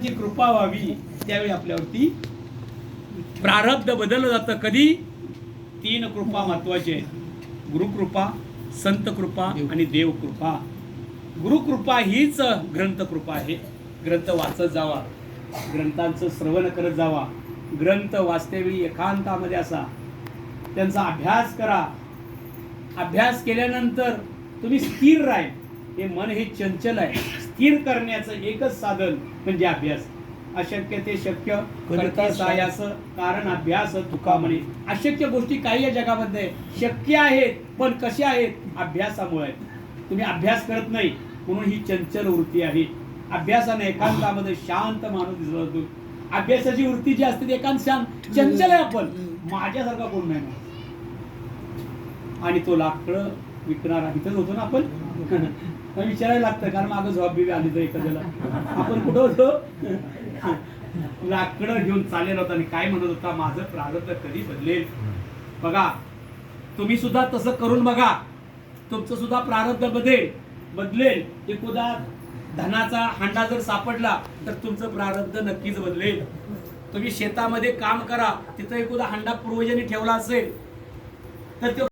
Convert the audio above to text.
जी कृपा व्हावी त्यावेळी आपल्यावरती प्रारब्ध बदललं जातं. कधी? 3 कृपा महत्वाची आहेत: गुरुकृपा, संत कृपा आणि देवकृपा. गुरुकृपा हीच ग्रंथकृपा आहे. ग्रंथ वाचत जावा, ग्रंथांचं श्रवण करत जावा, ग्रंथ वाचतेवेळी एकांतामध्ये असा, त्यांचा अभ्यास करा. अभ्यास केल्यानंतर तुम्ही स्थिर राहील. हे मन हे चंचल आहे. स्थिर करण्याचं एकच साधन म्हणजे अभ्यास. अशक्य ते शक्य करता सायास, कारण अभ्यास तुका म्हणे. अशक्य गोष्टी काही या जगामध्ये शक्य आहेत, पण कशा आहेत? अभ्यासामुळे आहेत. तुम्ही अभ्यास करत नाही म्हणून ही चंचल वृत्ती आहे. अभ्यासाने एकांतामध्ये शांत माणूस दिसला जातो. अभ्यासाची वृत्ती जी असते ती एकांत शांत चंचल आहे. आपण माझ्यासारखा कोण नाही. आणि तो लाकडं विकणारा इथंच होतो ना आपण. विचारायला लागतं, कारण मागं जॉब बी आली तर एखाद्याला आपण कुठं होतो? लाकडं घेऊन चाललेला होता आणि काय म्हणत होता, माझं प्रारब्ध कधी बदलेल. बघा, तुम्ही सुद्धा तसं करून बघा, तुमचं सुद्धा प्रारब्ध बदलेल. एखादा धनाचा हांडा जर सापडला तर तुमचं प्रारब्ध नक्कीच बदलेल. तुम्ही शेतामध्ये काम करा, तिथं एखादा हांडा पूर्वजांनी ठेवला असेल तर